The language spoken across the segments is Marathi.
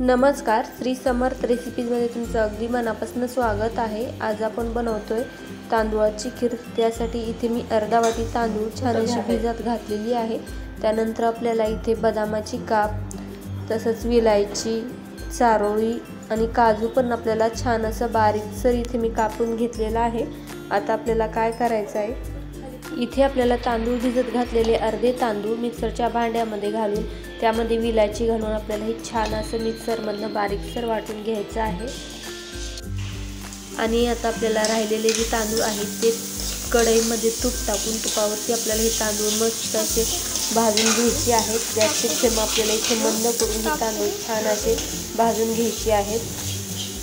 नमस्कार, श्री समर्थ रेसिपीजमध्ये तुमचं अगदी मनापासून स्वागत आहे। आज आपण बनवतोय तांदूळाची खीर। त्यासाठी इथे मी अर्धा वाटी तांदूळ छान अशी भिजत घातलेली आहे। त्यानंतर आपल्याला इथे बदामाची काप, तसंच विलायची, चारोळी आणि काजू पण आपल्याला छान असं बारीकसर इथे मी कापून घेतलेला आहे। आता आपल्याला काय करायचं आहे, इथे आपल्याला तांदूळ भिजत घातलेले अर्धे तांदूळ मिक्सरच्या भांड्यामध्ये घालून त्यामध्ये विलायची घालून आपल्याला हे छान असं मिक्सरमधनं बारीकसर वाटून घ्यायचं आहे। आणि आता आपल्याला राहिलेले जे तांदूळ आहेत ते कढईमध्ये तूप टाकून तुपावरती आपल्याला हे तांदूळ मस्त असे भाजून घ्यायचे आहेत। गॅसची फ्लेम आपल्याला इथे मंद करून हे तांदूळ छान असे भाजून घ्यायचे आहेत।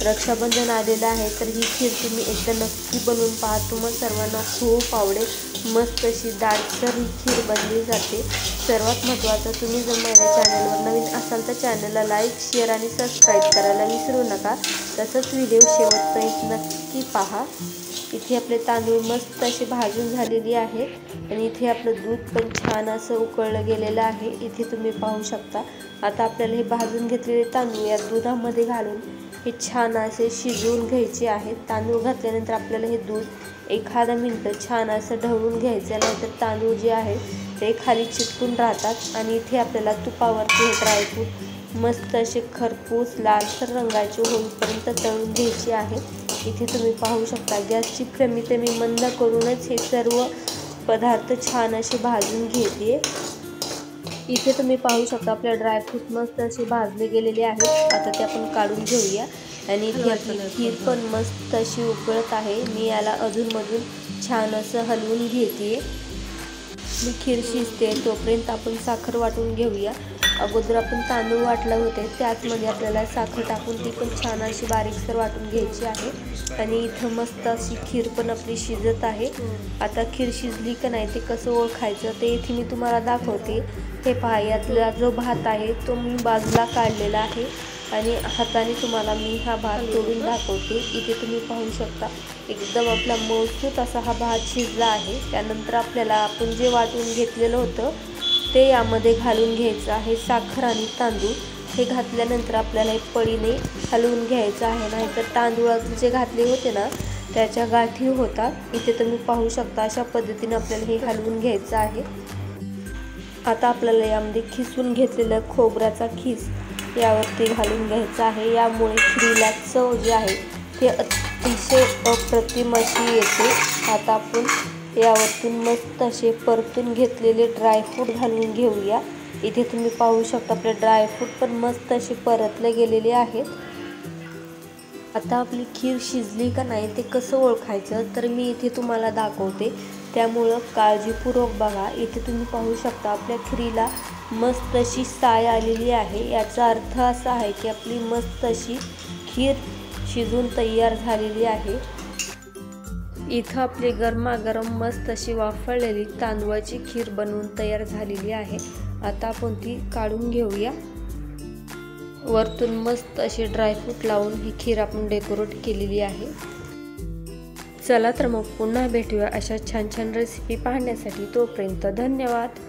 रक्षाबंधन आलेलं आहे तर ही खीर तुम्ही एकदा नक्की बनवून पहा, तुम्हाला सर्वांना खूप आवडेल। मस्त अशी दाटसर ही खीर बनली जाते। सर्वात महत्त्वाचं, तुम्ही जर माझ्या चॅनलवर नवीन असाल तर चॅनलला लाईक, शेअर आणि सबस्क्राईब करायला विसरू नका। तसंच व्हिडिओ शेवटपर्यंत नक्की पहा। इथे आपले तांदूळ मस्त असे भाजून झालेले आहेत आणि इथे आपलं दूध पण छान असं उकळलं गेलेलं आहे, इथे तुम्ही पाहू शकता। आता आपल्याला हे भाजून घेतलेले तांदूळ या दुधामध्ये घालून हे छान असे शिजवून घ्यायचे आहेत। तांदूळ घातल्यानंतर आपल्याला हे दूध एखादा मिनिट छान असं ढवळून घ्यायचं, नाहीतर तांदूळ जे आहे ते खाली चिटकून राहतात। आणि इथे आपल्याला तुपावरती हे ड्रायफ्रूट मस्त असे खरपूस लालसर रंगाचे होईपर्यंत तळून घ्यायचे आहे। इथे तुम्ही पाहू शकता गॅसची फ्लेम इथे मी मंद करूनच हे सर्व पदार्थ छान असे भाजून घेते। इथे तुम्ही पाहू शकता आपले ड्रायफ्रूट मस्त असे भाजले गेलेले आहेत। आता ते आपण काढून घेऊया। आणि इथे आपली खीर पण मस्त अशी उकळत आहे, मी याला अधूनमधून छान असं हलवून घेते। मी खीर शिजते तोपर्यंत आपण साखर वाटून घेऊया। अगोदर आपण तांदूळ वाटले होते त्याचमध्ये आपल्याला साखर टाकून ती पण छान अशी बारीकसर वाटून घ्यायची आहे। आणि इथं मस्त अशी खीर पण आपली शिजत आहे। आता खीर शिजली का नाही ते कसं ओळखायचं ते इथे मी तुम्हाला दाखवते। हे पहा, यातला जो भात आहे तो मी बाजूला काढलेला आहे आणि हाताने तुम्हाला मी हा भात तोडून दाखवते। इथे तुम्ही पाहू शकता एकदम आपला मऊसूत असा हा भात शिजला आहे। त्यानंतर आपल्याला आपण जे वाटून घेतलेलं होतं ते यामध्ये घालून घ्यायचं आहे। साखर आणि तांदूळ हे घातल्यानंतर आपल्याला एक पळीने हलवून घ्यायचं आहे, नाहीतर तांदूळाचे जे घातले होते ना त्याच्या गाठी होतात। इथे तुम्ही पाहू शकता अशा पद्धतीने आपल्याला हे हलवून घ्यायचं आहे। आता आपल्याला यामध्ये खिसून घेतलेलं खोबऱ्याचा खीस यावरती घालून घ्यायचा आहे। यामुळे खीरीला चव जी आहे ते अतिशय अप्रतिम अशी येते। आता आपण यावरतून मस्त असे परतून घेतलेले ड्रायफ्रूट घालून घेऊया। इथे तुम्ही पाहू शकता आपले ड्रायफ्रूट पण मस्त असे परतले गेलेले आहेत। आता आपली खीर शिजली का नाही ते कसं ओळखायचं तर मी इथे तुम्हाला दाखवते, त्यामुळं काळजीपूर्वक बघा। इथे तुम्ही पाहू शकता आपल्या खीरीला मस्त अशी साय आलेली आहे। याचा अर्थ असा आहे की आपली मस्त अशी खीर शिजून तयार झालेली आहे। इथं आपली गरमागरम मस्त अशी वाफळलेली तांदूळाची खीर बनवून तयार झालेली आहे। आता आपण ती काढून घेऊया। वरतून मस्त अशी ड्रायफ्रूट लावून ही खीर आपण डेकोरेट केलेली आहे। चला तर मग पुन्हा भेटूया अशा छान छान रेसिपी पाहण्यासाठी। तोपर्यंत धन्यवाद।